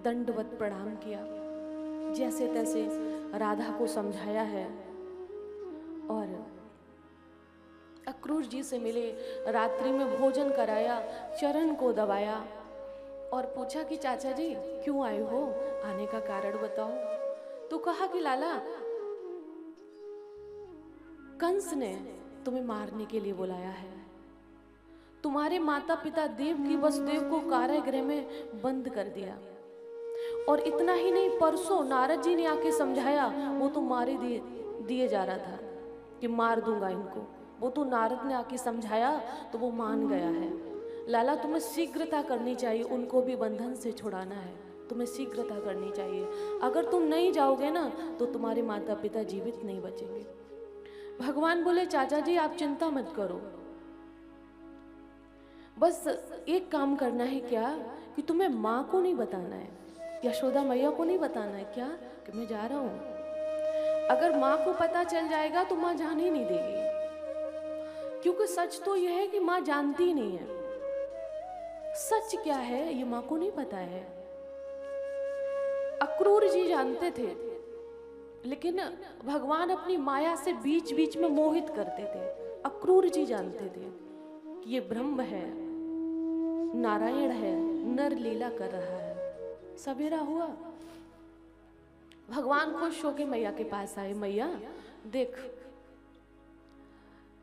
दंडवत प्रणाम किया, जैसे तैसे राधा को समझाया है और अक्रूर जी से मिले, रात्रि में भोजन कराया, चरण को दबाया और पूछा कि चाचा जी क्यों आए हो, आने का कारण बताओ। तो कहा कि लाला, कंस ने तुम्हें मारने के लिए बुलाया है। तुम्हारे माता पिता देवकी वसुदेव को कारागृह में बंद कर दिया, और इतना ही नहीं, परसों नारद जी ने आके समझाया, वो तो मारे दिए जा रहा था कि मार दूंगा इनको, वो तो नारद ने आके समझाया तो वो मान गया है। लाला तुम्हें शीघ्रता करनी चाहिए, उनको भी बंधन से छुड़ाना है, तुम्हें शीघ्रता करनी चाहिए। अगर तुम नहीं जाओगे ना तो तुम्हारे माता पिता जीवित नहीं बचेंगे। भगवान बोले चाचा जी आप चिंता मत करो, बस एक काम करना है क्या कि तुम्हें माँ को नहीं बताना है, यशोदा मैया को नहीं बताना है क्या कि मैं जा रहा हूँ। अगर माँ को पता चल जाएगा तो माँ जाने ही नहीं देगी, क्योंकि सच तो यह है कि माँ जानती ही नहीं है। सच क्या है ये माँ को नहीं पता है। अक्रूर जी जानते थे, लेकिन भगवान अपनी माया से बीच बीच में मोहित करते थे। अक्रूर जी जानते थे कि ये ब्रह्म है, नारायण है, नर लीला कर रहा है। सवेरा हुआ, भगवान खुश होके मैया के पास आए। मैया देख,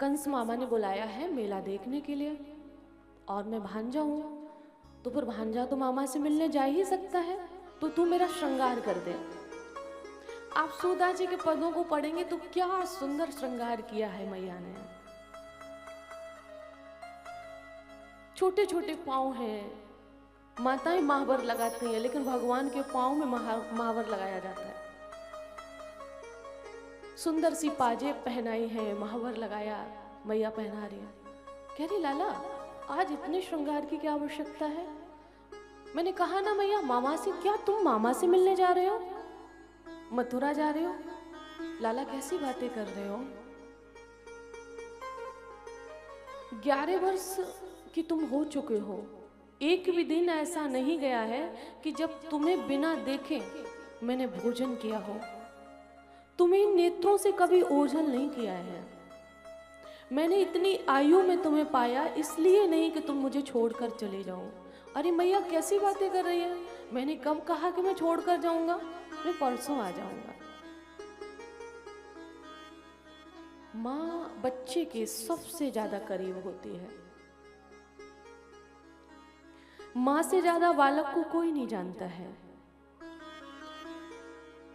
कंस मामा ने बुलाया है मेला देखने के लिए, और मैं भांजा हूं, तो फिर भांजा तो मामा से मिलने जा ही सकता है, तो तू मेरा श्रृंगार कर दे। आप सूदा जी के पदों को पढ़ेंगे तो क्या सुंदर श्रृंगार किया है मैया ने। छोटे छोटे पांव हैं, माताएं महावर लगाती हैं, लेकिन भगवान के पांव में महावर लगाया जाता है। सुंदर सी पाजेब पहनाई है, महावर लगाया, मैया पहना रही है। कह रही लाला आज इतने श्रृंगार की क्या आवश्यकता है। मैंने कहा ना मैया मामा से, क्या तुम मामा से मिलने जा रहे हो, मथुरा जा रहे हो। लाला कैसी बातें कर रहे हो, 11 वर्ष कि तुम हो चुके हो, एक भी दिन ऐसा नहीं गया है कि जब तुम्हें बिना देखे मैंने भोजन किया हो। तुम्हें नेत्रों से कभी ओझल नहीं किया है। मैंने इतनी आयु में तुम्हें पाया, इसलिए नहीं कि तुम मुझे छोड़कर चले जाओ। अरे मैया कैसी बातें कर रही है, मैंने कब कहा कि मैं छोड़कर जाऊंगा, मैं परसों आ जाऊंगा। माँ बच्चे के सबसे ज्यादा करीब होती है। माँ से ज्यादा बालक को कोई नहीं जानता है।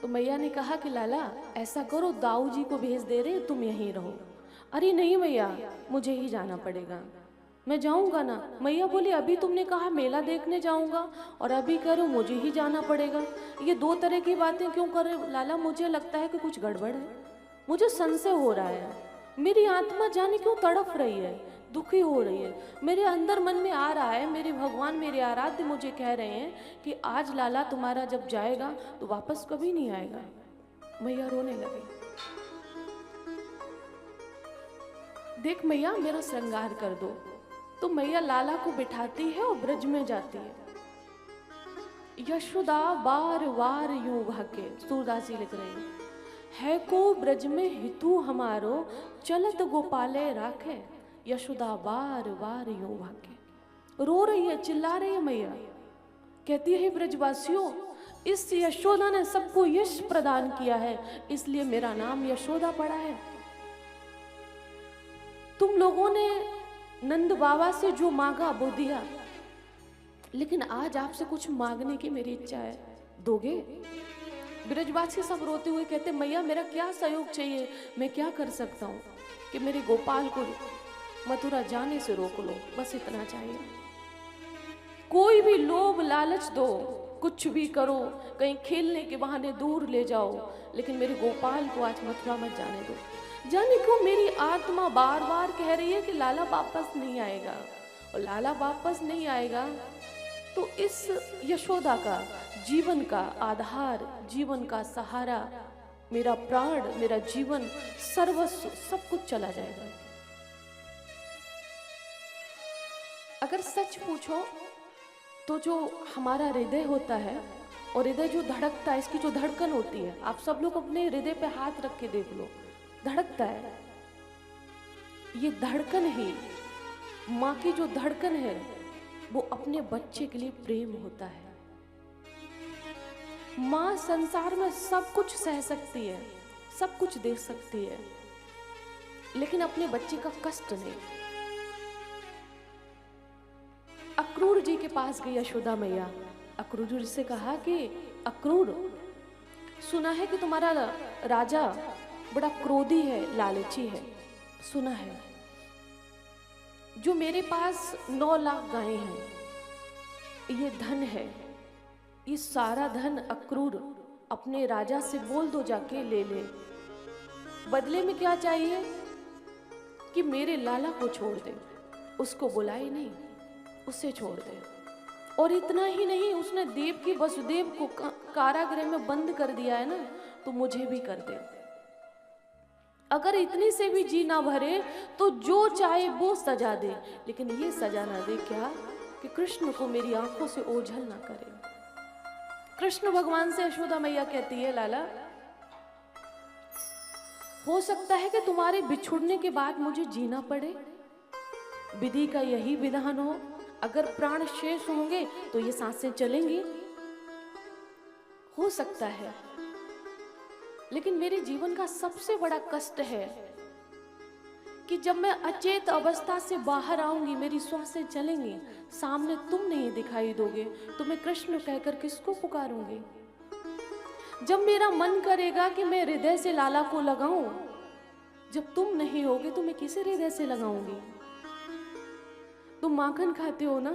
तो मैया ने कहा कि लाला ऐसा करो, दाऊ जी को भेज दे रहे, तुम यहीं रहो। अरे नहीं मैया मुझे ही जाना पड़ेगा, मैं जाऊंगा ना। मैया बोली अभी तुमने कहा मेला देखने जाऊंगा, और अभी कह रहे हो मुझे ही जाना पड़ेगा। ये दो तरह की बातें क्यों कर रहे हो लाला, मुझे लगता है कि कुछ गड़बड़ है, मुझे संशय हो रहा है। मेरी आत्मा जाने क्यों तड़प रही है, दुखी हो रही है। मेरे अंदर मन में आ रहा है, मेरे भगवान मेरे आराध्य मुझे कह रहे हैं कि आज लाला तुम्हारा जब जाएगा तो वापस कभी नहीं आएगा। मैया रोने लगी। देख मैया मेरा श्रृंगार कर दो। तो मैया लाला को बिठाती है और ब्रज में जाती है। यशोदा बार बार यूं भाके, सूरदास जी लिख रहे है को ब्रज में हितू हमारो, चलत गोपाले राखे। यशोदा बार बार यूं भाके, रो रही है, चिल्ला रही है मैया। कहती है ब्रजवासियों, इस यशोदा ने सबको यश प्रदान किया है, इसलिए मेरा नाम यशोदा पड़ा है। तुम लोगों ने नंद बाबा से जो मांगा वो दिया, लेकिन आज आपसे कुछ मांगने की मेरी इच्छा है, दोगे? ब्रजवासी सब रोते हुए कहते मैया मेरा क्या सहयोग चाहिए, मैं क्या कर सकता हूँ कि मेरे गोपाल को मथुरा जाने से रोक लो, बस इतना चाहिए। कोई भी लोभ लालच दो, कुछ भी करो, कहीं खेलने के बहाने दूर ले जाओ, लेकिन मेरे गोपाल को आज मथुरा मत जाने दो। जाने क्यों मेरी आत्मा बार बार कह रही है कि लाला वापस नहीं आएगा, और लाला वापस नहीं आएगा तो इस यशोदा का जीवन का आधार, जीवन का सहारा, मेरा प्राण, मेरा जीवन, सर्वस्व सब कुछ चला जाएगा। अगर सच पूछो तो जो हमारा हृदय होता है और हृदय जो धड़कता है, इसकी जो धड़कन होती है, आप सब लोग अपने हृदय पे हाथ रख के देख लो, धड़कता है। ये धड़कन ही, माँ की जो धड़कन है, वो अपने बच्चे के लिए प्रेम होता है। माँ संसार में सब कुछ सह सकती है, सब कुछ दे सकती है, लेकिन अपने बच्चे का कष्ट नहीं। अक्रूर जी के पास गई यशोदा मैया। अक्रूर जी से कहा कि अक्रूर, सुना है कि तुम्हारा राजा बड़ा क्रोधी है, लालची है, सुना है। जो मेरे पास 9 लाख गायें हैं, ये धन है, ये सारा धन अक्रूर अपने राजा से बोल दो जाके ले ले। बदले में क्या चाहिए कि मेरे लाला को छोड़ दे, उसको बुलाए नहीं, उसे छोड़ दे। और इतना ही नहीं, उसने देव की वसुदेव को कारागृह में बंद कर दिया है ना, तो मुझे भी कर दे। अगर इतनी से भी जी ना भरे तो जो चाहे वो सजा दे, लेकिन ये सजा ना दे क्या कि कृष्ण को मेरी आंखों से ओझल ना करे। कृष्ण भगवान से यशोदा मैया कहती है, लाला हो सकता है कि तुम्हारे बिछुड़ने के बाद मुझे जीना पड़े, विधि का यही विधान हो। अगर प्राण शेष होंगे तो ये सांसें चलेंगी, हो सकता है। लेकिन मेरे जीवन का सबसे बड़ा कष्ट है कि जब मैं अचेत अवस्था से बाहर आऊंगी, मेरी श्वासें चलेंगी, सामने तुम नहीं दिखाई दोगे, तो मैं कृष्ण कहकर किसको पुकारूंगी? जब मेरा मन करेगा कि मैं हृदय से लाला को लगाऊं, जब तुम नहीं होगे तो मैं किसे हृदय से लगाऊंगी? तुम माखन खाते हो ना,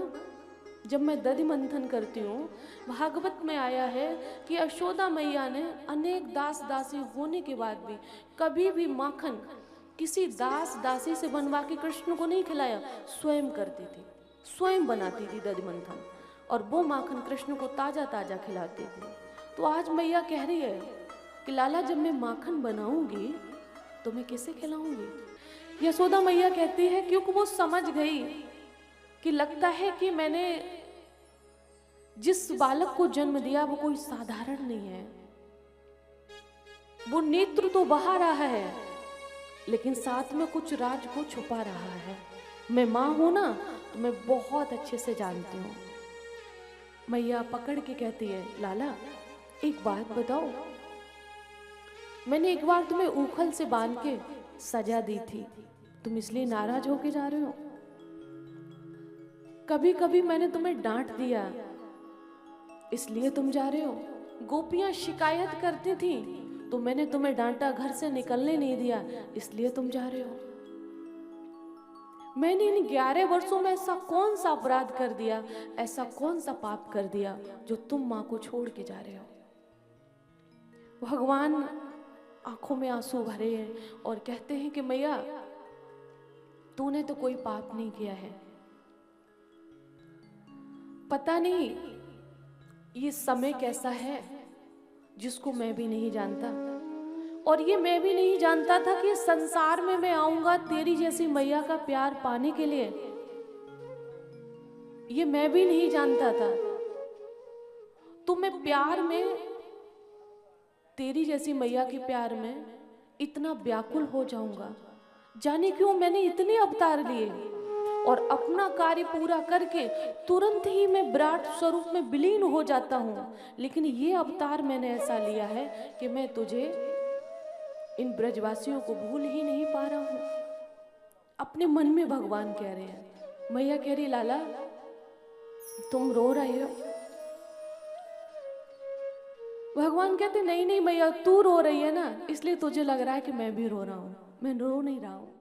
जब मैं दधि मंथन करती हूँ, भागवत में आया है कि यशोदा मैया ने अनेक दास दासी होने के बाद भी कभी भी माखन किसी दास दासी से बनवा के कृष्ण को नहीं खिलाया, स्वयं करती थी, स्वयं बनाती थी दधि मंथन, और वो माखन कृष्ण को ताजा ताजा खिलाती थी। तो आज मैया कह रही है कि लाला जब मैं माखन बनाऊंगी तो मैं किसे खिलाऊंगी? यशोदा मैया कहती है क्योंकि वो समझ गई कि लगता है कि मैंने जिस बालक को जन्म दिया वो कोई साधारण नहीं है। वो नेत्र तो बहा रहा है, लेकिन साथ में कुछ राज को छुपा रहा है। मैं माँ हूं ना, तो मैं बहुत अच्छे से जानती हूँ। मैया पकड़ के कहती है, लाला एक बात बताओ, मैंने एक बार तुम्हें ऊखल से बांध के सजा दी थी, तुम इसलिए नाराज होके जा रहे हो? कभी कभी मैंने तुम्हें डांट दिया, इसलिए तुम जा रहे हो? गोपियां शिकायत करती थी तो मैंने तुम्हें डांटा, घर से निकलने नहीं दिया, इसलिए तुम जा रहे हो? मैंने इन 11 वर्षों में ऐसा कौन सा अपराध कर दिया, ऐसा कौन सा पाप कर दिया जो तुम माँ को छोड़ के जा रहे हो? भगवान आंखों में आंसू भरे हैं और कहते हैं कि मैया तूने तो कोई पाप नहीं किया है, पता नहीं ये समय कैसा है जिसको मैं भी नहीं जानता, और ये मैं भी नहीं जानता था कि संसार में मैं आऊंगा तेरी जैसी मैया का प्यार पाने के लिए, ये मैं भी नहीं जानता था। तो मैं प्यार में, तेरी जैसी मैया के प्यार में इतना व्याकुल हो जाऊंगा, जाने क्यों मैंने इतने अवतार लिए और अपना कार्य पूरा करके तुरंत ही मैं विराट स्वरूप में विलीन हो जाता हूँ। लेकिन ये अवतार मैंने ऐसा लिया है कि मैं तुझे, इन ब्रजवासियों को भूल ही नहीं पा रहा हूँ। अपने मन में भगवान कह रहे हैं। मैया कह रही, लाला तुम रो रहे हो? भगवान कहते नहीं नहीं मैया, तू रो रही है ना, इसलिए तुझे लग रहा है कि मैं भी रो रहा हूँ। मैं रो नहीं रहा हूँ,